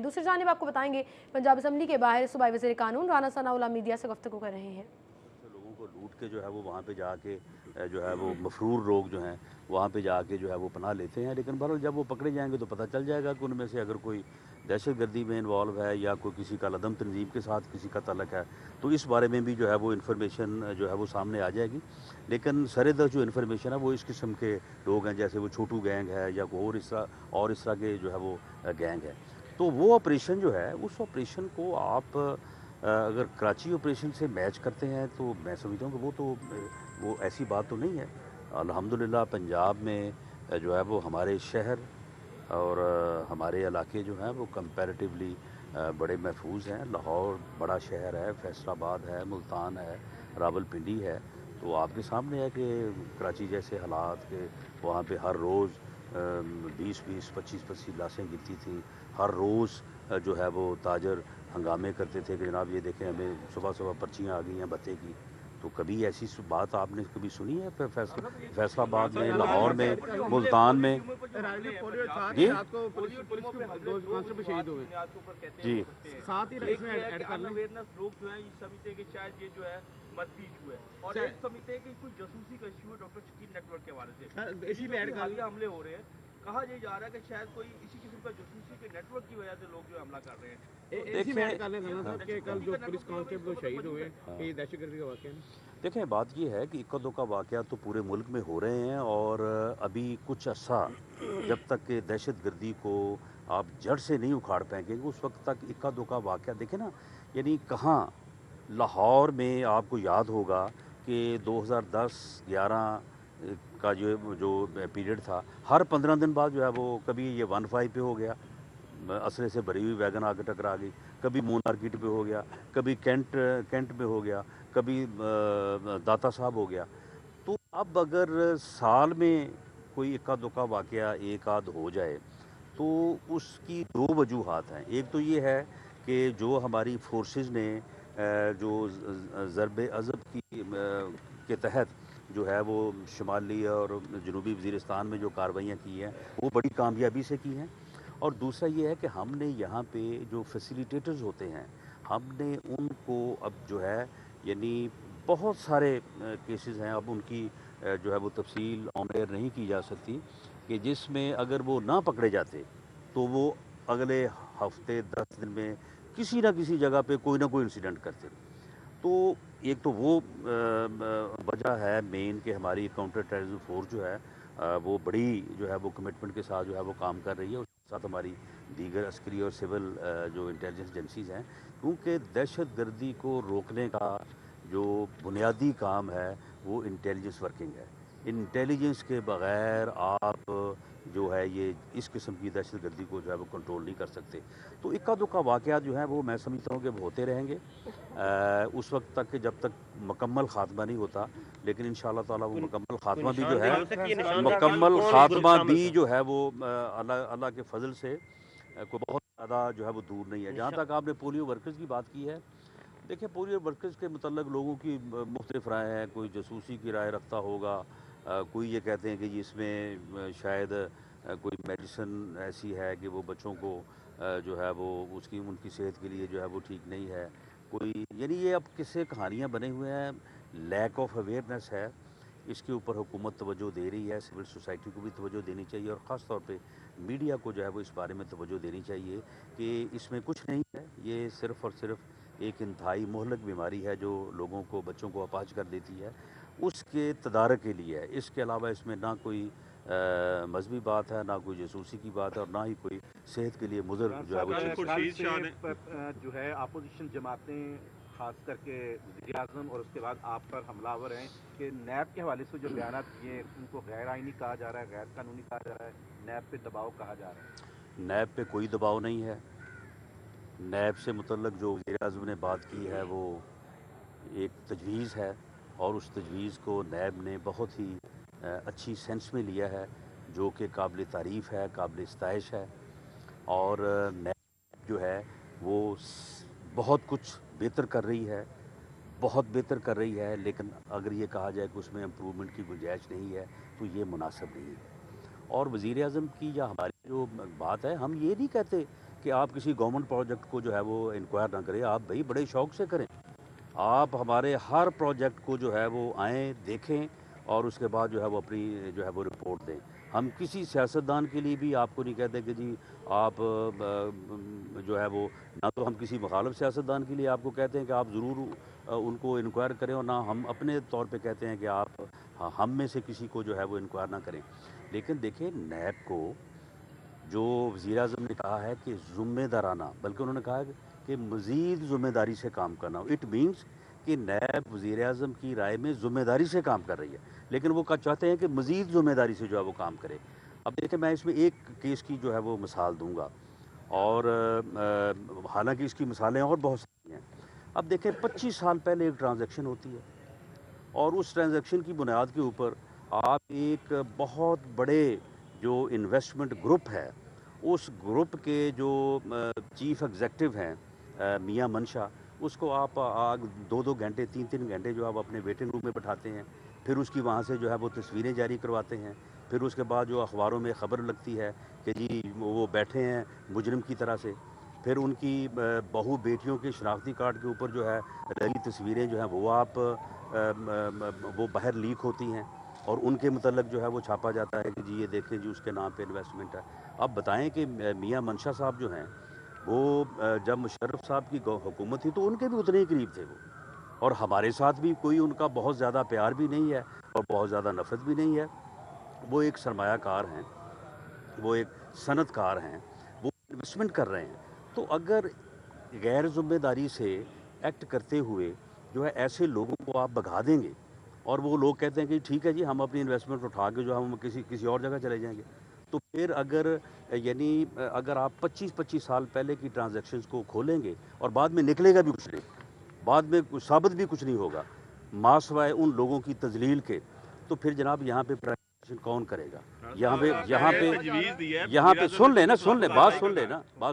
दूसरी जानिब आपको बताएंगे पंजाब असम्बली के बाहर सूबाई वज़ीर कानून राना सनाउल्लाह मीडिया से गुफ्तगू कर रहे हैं। लोगों को लूट के जो है वो वहाँ पे जाके जो है वो मफरूर लोग जो हैं वहाँ पे जाके जो है वो पनाह लेते हैं, लेकिन बहरहाल जब वो पकड़े जाएंगे तो पता चल जाएगा कि उनमें से अगर कोई दहशत गर्दी में इन्वॉल्व है या कोई किसी का लदम तंजीम के साथ किसी का तल्लक है, तो इस बारे में भी जो है वो इन्फॉर्मेशन जो है वो सामने आ जाएगी। लेकिन सरेदर जो इन्फॉर्मेशन है वो इस किस्म के लोग हैं, जैसे वो छोटू गैंग है या कोई और इस तरह के जो है वो गैंग है। तो वो ऑपरेशन जो है उस ऑपरेशन को आप अगर कराची ऑपरेशन से मैच करते हैं तो मैं समझता हूँ कि वो ऐसी बात तो नहीं है। अल्हम्दुलिल्लाह पंजाब में जो है वो हमारे शहर और हमारे इलाके जो हैं वो कंपैरेटिवली बड़े महफूज हैं। लाहौर बड़ा शहर है, फैसलाबाद है, मुल्तान है, रावलपिंडी है। तो आपके सामने है कि कराची जैसे हालात के वहाँ पे हर रोज़ 20-20, 25-25 लाशें गिरती थी। हर रोज़ जो है वो ताजर हंगामे करते थे कि जनाब ये देखें हमें सुबह सुबह पर्चियाँ आ गई हैं भत्ते की। तो कभी ऐसी बात आपने कभी सुनी है फैसलाबाद में, लाहौर में, मुल्तान में? जी जी साथ ही इसमें ऐड कर लें लोग जो है इस समझते हैं कि शायद ये जो है मजबी इशू है और एक समझते हैं कि कोई जसूसी का इशू है डॉक्टर शकील नेटवर्क के हवाले से इसी में ऐड कर हमले हो रहे हैं। कहा ये जा रहा है कि शायद कोई इसी किस्म का जसूसी के नेटवर्क की वजह से लोग जो हमला कर रहे हैं। देखिए कल जो पुलिस कांस्टेबल शहीद हुए ये दहशतगर्दी का वाकया देखें, बात ये है कि इक्का दुक्का वाक़या तो पूरे मुल्क में हो रहे हैं और अभी कुछ अर्सा जब तक कि दहशत गर्दी को आप जड़ से नहीं उखाड़ पाएंगे उस वक्त तक इक्का दुक्का वाक़या देखें ना। यानी कहाँ लाहौर में आपको याद होगा कि 2010-11 का जो पीरियड था, हर 15 दिन बाद जो है वो कभी ये 15 पे हो गया, असले से भरी हुई वैगन आके टकरा गई, कभी मून मार्केट पे हो गया, कभी कैंट में हो गया, कभी दाता साहब हो गया। तो अब अगर साल में कोई इक्का दुक्का वाक़या एक आध हो जाए तो उसकी दो वजूहात हैं। एक तो ये है कि जो हमारी फोर्सेस ने जो ज़रब अज़ब के तहत जो है वो शुमाली और जनूबी वज़ीरिस्तान में जो कार्रवाइयाँ की हैं वो बड़ी कामयाबी से की हैं। और दूसरा ये है कि हमने यहाँ पे जो फैसिलिटेटर्स होते हैं हमने उनको अब जो है यानी बहुत सारे केसेस हैं, अब उनकी जो है वो तफसील ऑन एयर नहीं की जा सकती कि जिसमें अगर वो ना पकड़े जाते तो वो अगले हफ्ते 10 दिन में किसी ना किसी जगह पे कोई ना कोई इंसिडेंट करते। तो एक तो वो वजह है मेन कि हमारी काउंटर टेररिज्म फोर्स जो है वो बड़ी जो है वो कमिटमेंट के साथ जो है वो काम कर रही है। उसके साथ हमारी दीगर अस्करी और सिविल जो इंटेलिजेंस एजेंसीज़ हैं, क्योंकि दहशत गर्दी को रोकने का जो बुनियादी काम है वो इंटेलिजेंस वर्किंग है। इंटेलिजेंस के बग़ैर आप जो है ये इस किस्म की दहशत गर्दी को जो है वो कंट्रोल नहीं कर सकते। तो इक्का दुक्का वाक़यात जो हैं वो मैं समझता हूँ कि होते रहेंगे उस वक्त तक कि जब तक मुकम्मल ख़ात्मा नहीं होता। लेकिन इंशाअल्लाह ताला वो मुकम्मल ख़ात्मा भी जो है मुकम्मल ख़ात्मा भी जो है वो अल्लाह के फ़ज़ल से को बहुत ज़्यादा जो है वो दूर नहीं है। जहाँ तक आपने पोलियो वर्कर्स की बात की है, देखिए पोलियो वर्कर्स के मतलब लोगों की मुख्तलिफ राय हैं। कोई जसूसी की राय रखता होगा, कोई ये कहते हैं कि जी इसमें शायद कोई मेडिसिन ऐसी है कि वो बच्चों को जो है वो उसकी उनकी सेहत के लिए जो है वो ठीक नहीं है। कोई यानी ये अब किस्से कहानियाँ बने हुए हैं, लैक ऑफ अवेयरनेस है। इसके ऊपर हुकूमत तवज्जो दे रही है, सिविल सोसाइटी को भी तवज्जो देनी चाहिए और ख़ास तौर पे मीडिया को जो है वो इस बारे में तवज्जो देनी चाहिए कि इसमें कुछ नहीं है। ये सिर्फ़ और सिर्फ एक इंतहाई मुहलक बीमारी है जो लोगों को बच्चों को अपाहिज कर देती है, उसके तदारक के लिए है। इसके अलावा इसमें ना कोई मजहबी बात है, ना कोई जासूसी की बात है और ना ही कोई सेहत के लिए मुज़र जो है वो जो है अपोजिशन जमातें खास करके वज़ीर आज़म और उसके बाद आप पर हमलावर हैं कि नैब के हवाले से जो बयान किए उनको गैर आइनी कहा जा रहा है, गैर कानूनी कहा जा रहा है, नैब पे दबाव कहा जा रहा है। नैब पे कोई दबाव नहीं है। नैब से मुतल्लक जो वज़ीर आज़म ने बात की है वो एक तजवीज़ है और उस तजवीज़ को नैब ने बहुत ही अच्छी सेंस में लिया है जो कि काबिल तारीफ़ है, काबिल इस्ताइश है। और नैब जो है वो बहुत कुछ बेहतर कर रही है, बहुत बेहतर कर रही है। लेकिन अगर ये कहा जाए कि उसमें इम्प्रूवमेंट की गुंजाइश नहीं है तो ये मुनासिब नहीं है। और वज़ीर आज़म की या हमारी जो बात है, हम ये नहीं कहते کہ آپ کسی گورنمنٹ پروجیکٹ کو جو ہے وہ انکوائر نہ کریں. آپ بھائی بڑے شوق سے کریں. آپ ہمارے ہر پروجیکٹ کو جو ہے وہ آئیں دیکھیں اور اس کے بعد جو ہے وہ اپنی جو ہے وہ رپورٹ دیں. ہم کسی سیاستدان کے لیے بھی آپ کو نہیں کہتے کہ جی آپ جو ہے وہ نہ تو ہم کسی مخالف سیاستدان کے لیے آپ کو کہتے ہیں کہ آپ ضرور ان کو انکوائر کریں اور نہ ہم اپنے طور پہ کہتے ہیں کہ آپ ہم میں سے کسی کو جو ہے وہ انکوائر نہ کریں. لیکن دیکھیں نیب کو جو وزیر اعظم نے کہا ہے کہ ذمہ دارانہ بلکہ انہوں نے کہا ہے کہ مزید ذمہ داری سے کام کرنا. اٹ مینس کہ نیب وزیر اعظم کی رائے میں ذمہ داری سے کام کر رہی ہے لیکن وہ چاہتے ہیں کہ مزید ذمہ داری سے جو ہے وہ کام کرے. اب دیکھیں میں اس میں ایک کیس کی جو ہے وہ مثال دوں گا اور حالانکہ اس کی مثالیں اور بہت ساری ہیں. اب دیکھیں 25 سال پہلے ایک ٹرانزیکشن ہوتی ہے اور اس ٹرانزیکشن کی بنیاد کے اوپر آپ ایک بہت بڑے جو انویسٹمنٹ گروپ ہے اس گروپ کے جو چیف ایگزیکٹو ہیں میاں منشا, اس کو آپ 2 گھنٹے 3 گھنٹے جو آپ اپنے ویٹنگ روم میں بٹھاتے ہیں, پھر اس کی وہاں سے جو ہے وہ تصویریں جاری کرواتے ہیں, پھر اس کے بعد جو اخباروں میں خبر لگتی ہے کہ جی وہ بیٹھے ہیں مجرم کی طرح سے, پھر ان کی بہو بیٹیوں کے شناختی کارڈ کے اوپر جو ہے لگی تصویریں جو ہیں وہ آپ وہ باہر لیک ہوتی ہیں اور ان کے متعلق جو ہے وہ چھاپا جاتا ہے کہ جی یہ دیکھیں جی اس کے نام پہ انویسٹمنٹ ہے. اب بتائیں کہ میاں منشا صاحب جو ہیں وہ جب مشرف صاحب کی حکومت تھی تو ان کے بھی اتنے ہی قریب تھے وہ, اور ہمارے ساتھ بھی کوئی ان کا بہت زیادہ پیار بھی نہیں ہے اور بہت زیادہ نفرت بھی نہیں ہے. وہ ایک سرمایہ کار ہیں, وہ ایک صنعت کار ہیں, وہ انویسٹمنٹ کر رہے ہیں. تو اگر غیر ذمہ داری سے ایکٹ کرتے ہوئے جو ہے ایسے لوگوں کو آپ بھگا دیں گے اور وہ لوگ کہتے ہیں کہ ٹھیک ہے جی ہم اپنی انویسٹمنٹ اٹھا کے جو ہم کسی اور جگہ چلے جائیں گے, تو پھر اگر آپ 25 سال پہلے کی ٹرانزیکشنز کو کھولیں گے اور بعد میں نکلے گا بھی کچھ نہیں, بعد میں ثابت بھی کچھ نہیں ہوگا ماں سوائے ان لوگوں کی تذلیل کے, تو پھر جناب یہاں پہ پرائیویٹائزیشن کون کرے گا؟ یہاں پہ سن لیں بات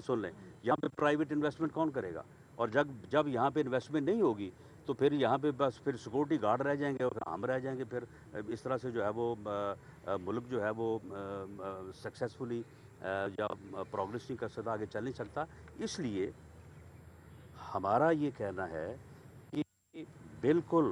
سن لیں, یہاں پہ پرائیویٹ انویسٹمنٹ کون کرے گا؟ اور جب یہاں پہ انویسٹمنٹ نہیں ہوگی تو پھر یہاں پہ بس پھر سیکورٹی گارڈ رہ جائیں گے اور ہم رہ جائیں گے. پھر اس طرح سے جو ہے وہ ملک جو ہے وہ سکسیسفلی یا پروگریس نہیں کر سکتا, آگے چل نہیں سکتا. اس لیے ہمارا یہ کہنا ہے کہ بالکل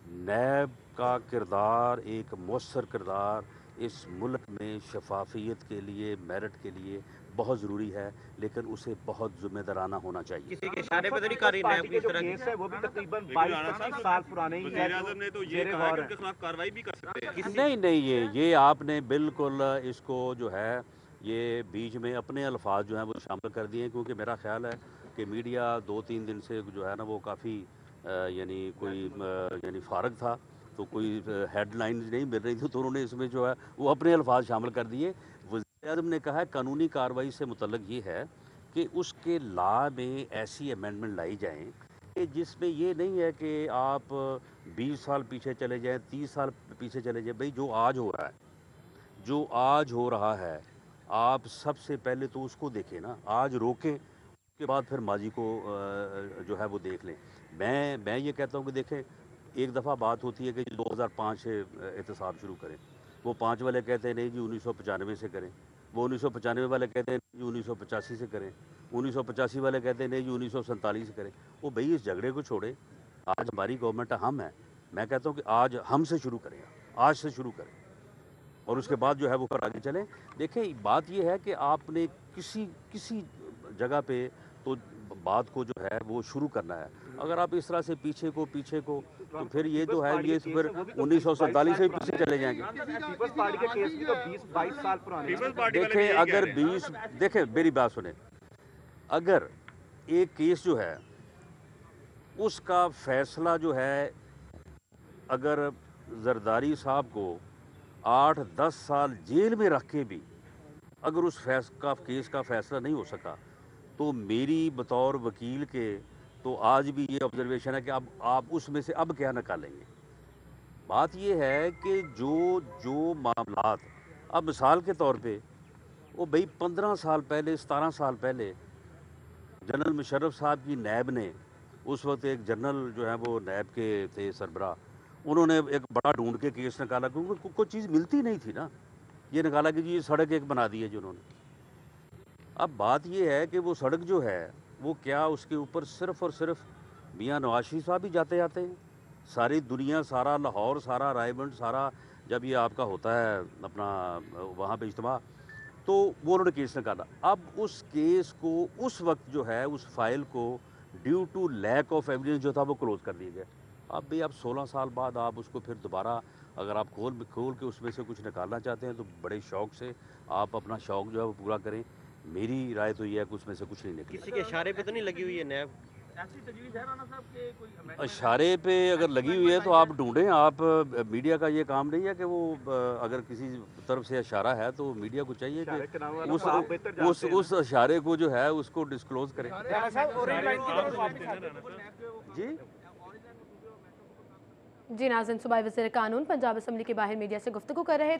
نیب کا کردار ایک مؤثر کردار اس ملک میں شفافیت کے لیے میرٹ کے لیے بہت ضروری ہے, لیکن اسے بہت ذمہ دارانہ ہونا چاہیے. کسی کے اشارے پہ تو نہیں کر رہی نیب جو کیس ہے وہ بھی تقریباً 22-25 سال پرانے ہی ہے. وزیر اعظم نے تو یہ کہا کہ ان کے خلاف کارروائی بھی کر سکتے ہیں. نہیں یہ آپ نے بالکل اس کو جو ہے یہ بیچ میں اپنے الفاظ جو ہیں وہ شامل کر دیے ہیں, کیونکہ میرا خیال ہے کہ میڈیا 2-3 دن سے جو ہے نا وہ کافی یعنی فارغ تھا, تو کوئی ہیڈ لائنز نہیں مل رہی تھی, تو انہوں نے اس میں جو ہے وہ اپنے الفاظ شامل کر دیے. وزیر اعظم نے کہا ہے قانونی کارروائی سے متعلق یہ ہے کہ اس کے لا میں ایسی امینڈمنٹ لائی جائیں کہ جس میں یہ نہیں ہے کہ آپ 20 سال پیچھے چلے جائیں, 30 سال پیچھے چلے جائیں. بھئی جو آج ہو رہا ہے آپ سب سے پہلے تو اس کو دیکھیں نا, آج روکیں, اس کے بعد پھر ماضی کو جو ہے وہ دیکھ لیں. میں یہ کہتا ہوں کہ دیکھیں ایک دفعہ بات ہوتی ہے کہ 2005 سے احتساب شروع کریں, وہ 5 والے کہتے ہیں نہیں جی 1995 سے کریں, وہ 1995 والے کہتے ہیں جی 1985 سے کریں, 1985 والے کہتے ہیں نہیں جی 1947 سے کریں. وہ بھئی اس جھگڑے کو چھوڑیں, آج ہماری گورنمنٹ ہم ہے, میں کہتا ہوں کہ آج ہم سے شروع کریں, آج سے شروع کریں اور اس کے بعد جو ہے وہ پر آگے چلیں. دیکھیں بات یہ ہے کہ آپ نے کسی جگہ پہ تو بات کو جو ہے وہ شروع کرنا ہے. اگر آپ اس طرح سے پیچھے کو تو پھر یہ جو ہے یہ پھر 1947 سے پیچھے چلے جائیں گے. پیپلز پارٹی کے کیس بھی تو 20-22 سال پرانے ہیں. دیکھیں اگر دیکھیں میری بات سنیں, اگر ایک کیس جو ہے اس کا فیصلہ جو ہے اگر زرداری صاحب کو 8-10 سال جیل میں رکھ کے بھی اگر اس کیس کا فیصلہ نہیں ہو سکا, تو میری بطور وکیل کے تو آج بھی یہ آبزرویشن ہے کہ اب آپ اس میں سے اب کیا نکالیں گے. بات یہ ہے کہ جو معاملات اب مثال کے طور پہ وہ بھئی 15 سال پہلے 17 سال پہلے جنرل مشرف صاحب کی نیب نے, اس وقت ایک جنرل جو ہے وہ نیب کے تھے سربراہ, انہوں نے ایک بڑا ڈھونڈ کے کیس نکالا کیونکہ کوئی چیز ملتی نہیں تھی نا, یہ نکالا کہ جی یہ سڑک ایک بنا دی ہے جنہوں نے. अब बात ये है कि वो सड़क जो है वो क्या उसके ऊपर सिर्फ़ और सिर्फ मियाँ नवाज शरीफ साहब ही जाते आते हैं? सारी दुनिया, सारा लाहौर, सारा रायबंद, सारा जब ये आपका होता है अपना वहाँ पे इज्तिमा, तो वो उन्होंने केस निकाला। अब उस केस को उस वक्त जो है उस फाइल को due to lack of evidence जो था वो क्लोज़ कर दिया गया। अब भी आप 16 साल बाद आप उसको फिर दोबारा अगर आप खोल के उसमें से कुछ निकालना चाहते हैं तो बड़े शौक़ से आप अपना शौक़ जो है वो पूरा करें। मेरी राय तो ये है कि उसमें से कुछ नहीं निकलेगा। किसी के इशारे पे तो नहीं लगी हुई है नैब? ऐसी तजवीज़ है राणा साहब के कोई amendment इशारे पे अगर लगी हुई है तो आप ढूंढें। आप मीडिया का ये काम नहीं है कि वो अगर किसी तरफ से इशारा है तो मीडिया को चाहिए इशारे के नाम वाला कि तो आप बेहतर जानते हैं उस इशारे को जो है उसको डिस्क्लोज करें। जी जी नाज़रीन, सूबाई वज़ीर कानून पंजाब असम्बली के बाहर मीडिया से गुफ्तगू कर रहे थे।